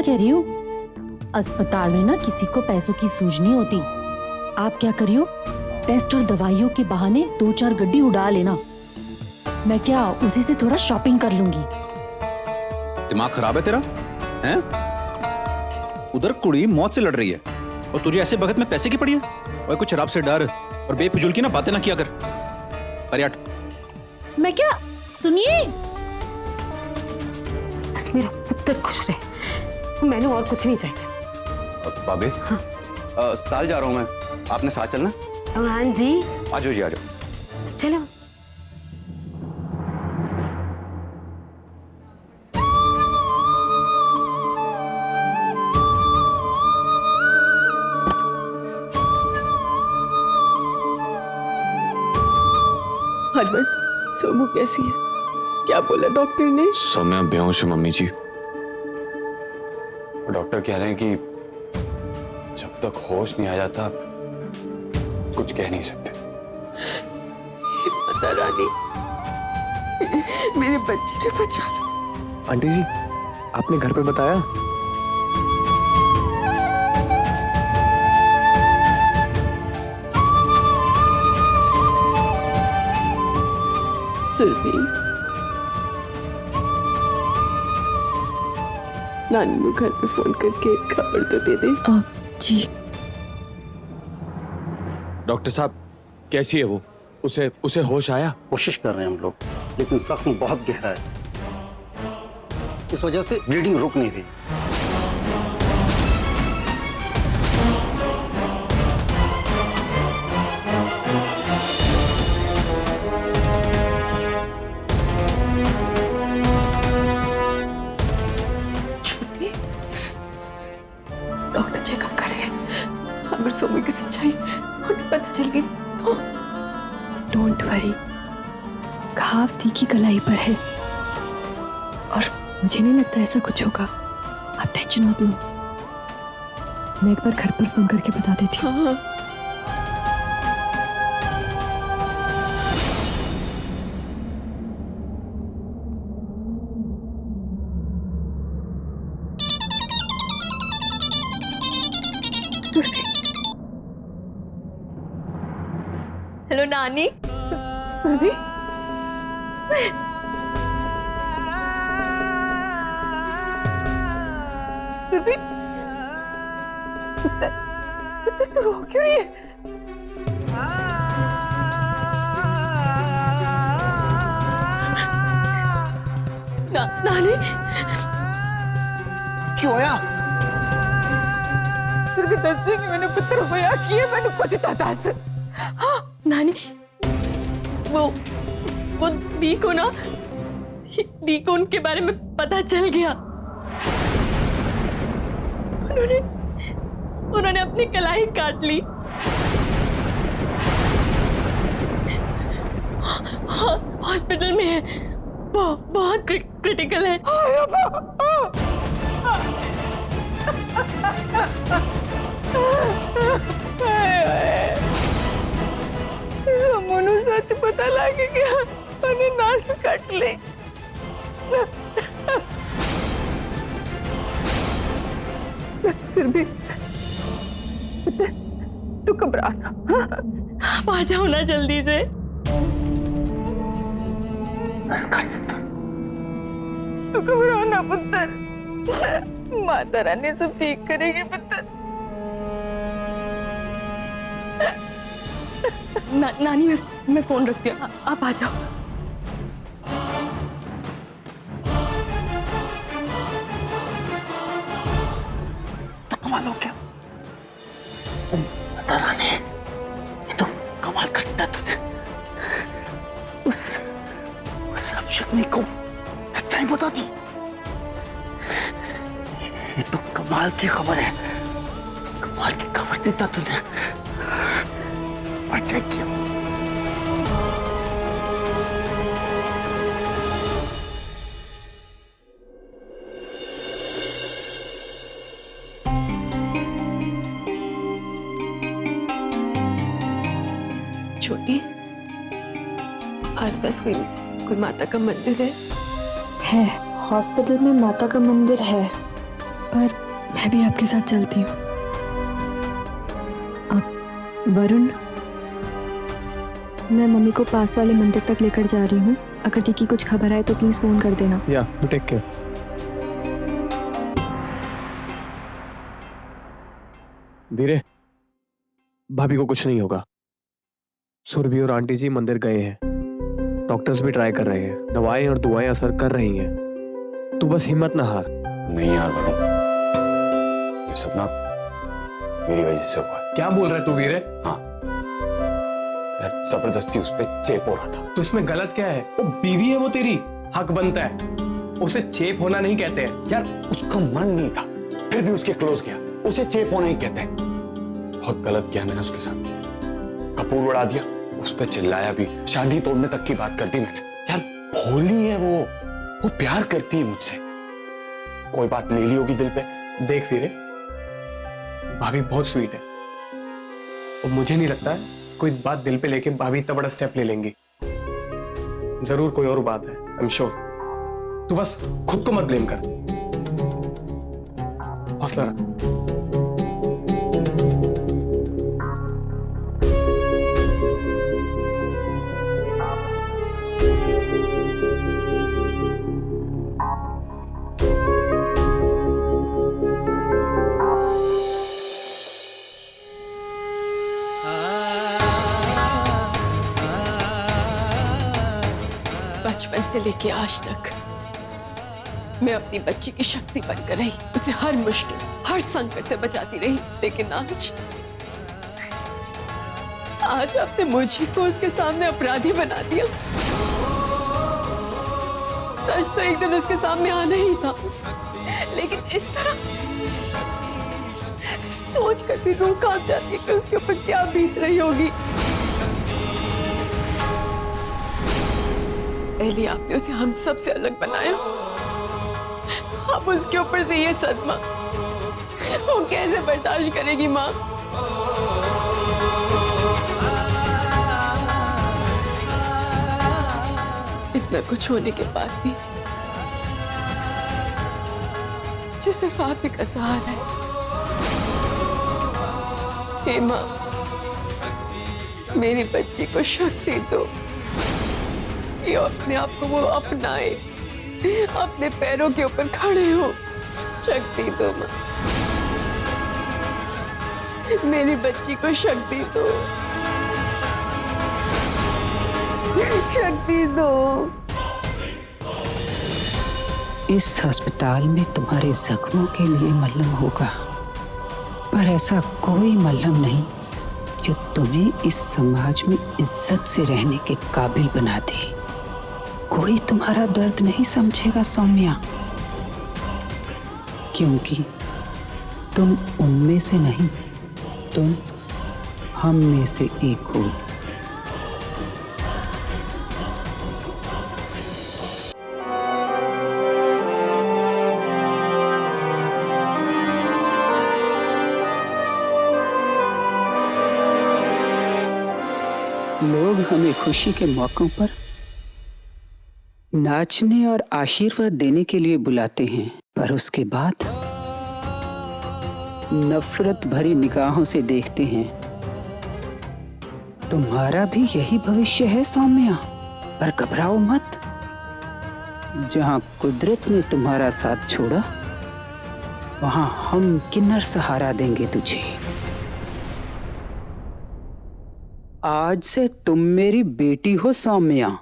कह रही हूँ, अस्पताल में ना किसी को पैसों की सूझ नहीं होती। आप क्या करियो, टेस्ट और दवाइयों के बहाने 2-4 गड्डी उड़ा लेना। मैं क्या उसी से थोड़ा शॉपिंग कर लूंगी। दिमाग खराब है तेरा? हैं? उधर कुड़ी मौत से लड़ रही है और तुझे ऐसे वक्त में पैसे की पड़ी है? और कुछ रब से डर और बेफिजूल की ना बातें ना किया कर। परियाट। मैं क्या, सुनिए। बस मेरा पुत्र खुश रहे, मैंने और कुछ नहीं चाहिए। भाभी, हाँ। अस्पताल जा रहा हूँ मैं, आपने साथ चलना? हाँ जी, आ जाओ जी, आ जाओ। चलो। हरमन, सोमू कैसी है? क्या बोला डॉक्टर ने? सौम्या बेहोश है मम्मी जी। डॉक्टर कह रहे हैं कि जब तक होश नहीं आ जाता कुछ कह नहीं सकते। पता रानी, मेरे बच्चे ने बचा लो। आंटी जी, आपने घर पे बताया? सुरभि, नानी को घर पे फोन करके खबर तो दे दे। जी डॉक्टर साहब, कैसी है वो? उसे होश आया? कोशिश कर रहे हैं हम लोग, लेकिन जख्म बहुत गहरा है, इस वजह से ब्लीडिंग रुक नहीं रही। डॉक्टर चेकअप कर रहे हैं, अगर सोमू की सच्चाई उन्हें पता चल गई तो। डोंट वरी, घाव दी की कलाई पर है और मुझे नहीं लगता ऐसा कुछ होगा। आप टेंशन मत लो, मैं एक बार घर पर फोन करके बता देती हूँ। हाँ, हेलो नानी। सुरभि, सुरभि, पुत्र तू रो क्यों रही है? नानी क्यों होया? सुरभि दस कि मैंने पुत्र होया किए, मैंने कुछ दस। हाँ नानी, वो दी को ना, दी को उनके बारे में पता चल गया। उन्होंने अपनी कलाई काट ली। हॉस्पिटल में है, बहुत क्रिटिकल है। मनु सच पता लगे क्या? उन्हें नास काट ले। सुरभि, तू घबराना, आ जाओ ना जल्दी से। तू घबराना पुत्र, माता रानी सब ठीक करेगी पुत्र। नानी मैं फोन रखती हूँ, आप आ जाओ। तो कमाल हो गया माता रानी, ये तो कमाल कर दिया तूने। उस अपशक्ति को सच्चाई बता दी। ये तो कमाल की खबर है, कमाल की खबर देता तूने। और चेक किया। छोटी, आसपास कोई माता का मंदिर है? है, हॉस्पिटल में माता का मंदिर है, पर मैं भी आपके साथ चलती हूँ। वरुण, मैं मम्मी को पास वाले मंदिर तक लेकर जा रही हूँ। अगर दी की कुछ खबर आए तो प्लीज फोन कर देना। या यू टेक केयर। धीरे, भाभी को कुछ नहीं होगा। सुरभि और आंटी जी मंदिर गए हैं, डॉक्टर्स भी ट्राई कर रहे हैं, दवाएं और दुआएं असर कर रही हैं। तू बस हिम्मत ना हार। नहीं यार वरुण, ये सब ना मेरी वजह से हुआ है। क्या बोल रहा है तू वीरे? हाँ यार, जबरदस्ती उस पर चेप हो रहा था। तो इसमें गलत क्या है? वो बीवी है, वो तेरी हक बनता है। उसे चेप होना नहीं कहते हैं। यार उसका मन नहीं था, फिर भी उसके क्लोज गया, उसे चेप होना ही कहते हैं। बहुत गलत किया मैंने उसके साथ, कपूर उड़ा दिया, उस पर चिल्लाया भी, शादी तोड़ने तक की बात कर दी मैंने। यार भोली है वो प्यार करती है मुझसे। कोई बात ले ली होगी दिल पे। देख वीरे, भाभी बहुत स्वीट है और मुझे नहीं लगता है कोई बात दिल पे लेके भाभी इतना बड़ा स्टेप ले लेंगी। जरूर कोई और बात है, आई एम श्योर। तू बस खुद को मत ब्लेम कर, हौसला रख। बचपन से लेके आज तक मैं अपनी बच्ची की शक्ति बनकर रही, उसे हर मुश्किल, हर संकट से बचाती रही। लेकिन आज आपने मुझे को उसके सामने अपराधी बना दिया। सच तो एक दिन उसके सामने आना ही था, लेकिन इस तरह सोचकर भी रूह कांप जाती है कि उसके ऊपर क्या बीत रही होगी। पहले आपने उसे हम सब से अलग बनाया, अब उसके ऊपर से ये सदमा, वो कैसे बर्दाश्त करेगी माँ? इतना कुछ होने के बाद भी जो सिर्फ आप ही का सहारा है। हे माँ, मेरी बच्ची को शक्ति दो, ये अपने आप को वो अपनाए, अपने पैरों के ऊपर खड़े हो। शक्ति दो माँ, मेरी बच्ची को शक्ति दो, शक्ति दो। इस अस्पताल में तुम्हारे जख्मों के लिए मलहम होगा, पर ऐसा कोई मलहम नहीं जो तुम्हें इस समाज में इज्जत से रहने के काबिल बना दे। कोई तुम्हारा दर्द नहीं समझेगा सौम्या, क्योंकि तुम उनमें से नहीं, तुम हम में से एक हो। लोग हमें खुशी के मौकों पर नाचने और आशीर्वाद देने के लिए बुलाते हैं, पर उसके बाद नफरत भरी निगाहों से देखते हैं। तुम्हारा भी यही भविष्य है सौम्या, पर घबराओ मत। जहां कुदरत ने तुम्हारा साथ छोड़ा, वहां हम किन्नर सहारा देंगे तुझे। आज से तुम मेरी बेटी हो सौम्या।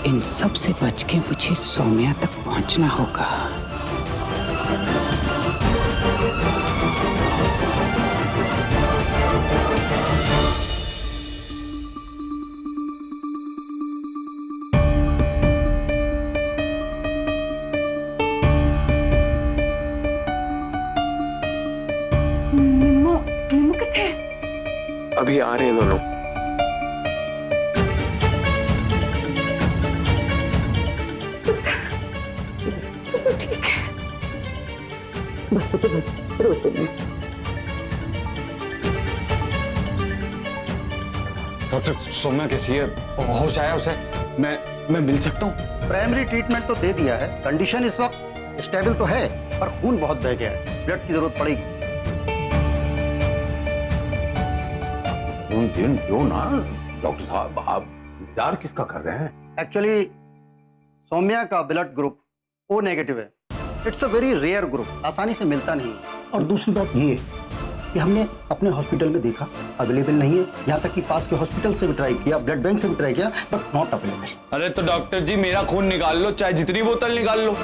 इन सब से बच के मुझे सौम्या तक पहुंचना होगा। अभी आ रहे हैं दोनों। सब ठीक है। बस पुत्र बस, रोते नहीं। डॉक्टर सौम्या कैसी है? होश आया उसे? मैं मिल सकता हूँ? प्राइमरी ट्रीटमेंट तो दे दिया है, कंडीशन इस वक्त स्टेबल तो है, पर खून बहुत बह गया है, ब्लड की जरूरत पड़ेगी। दिन क्यों ना डॉक्टर साहब, आप इंतजार किसका कर रहे हैं? एक्चुअली सौम्या का ब्लड ग्रुप ओ नेगेटिव है। It's a very rare group, आसानी से मिलता नहीं। और दूसरी बात ये कि हमने अपने हॉस्पिटल में देखा अवेलेबल नहीं है, यहाँ तक कि पास के हॉस्पिटल से भी ट्राई किया, ब्लड बैंक से भी ट्राई किया, बट नॉट अवेलेबल। अरे तो डॉक्टर जी मेरा खून निकाल लो, चाहे जितनी बोतल निकाल लो।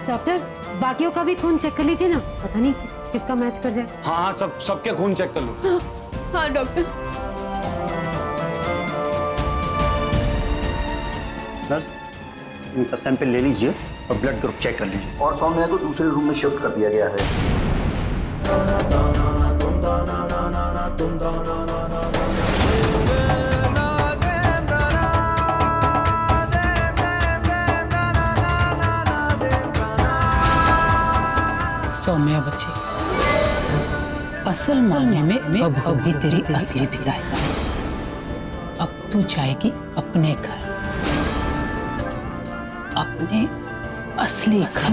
डॉक्टर बाकियों का भी खून चेक कर लीजिए ना, पता नहीं किसका मैच कर जाए। हाँ हाँ, सबके खून चेक कर लो। हाँ डॉक्टर। नर्स, इनका सैंपल ले लीजिए और ब्लड ग्रुप चेक कर लीजिए। और सौम्या को दूसरे रूम में शिफ्ट कर दिया गया है। सौम्या बच्चे, असल मायने में अब होगी तेरी असली विदाई। अब तू जाएगी अपने घर, अपने असली घर।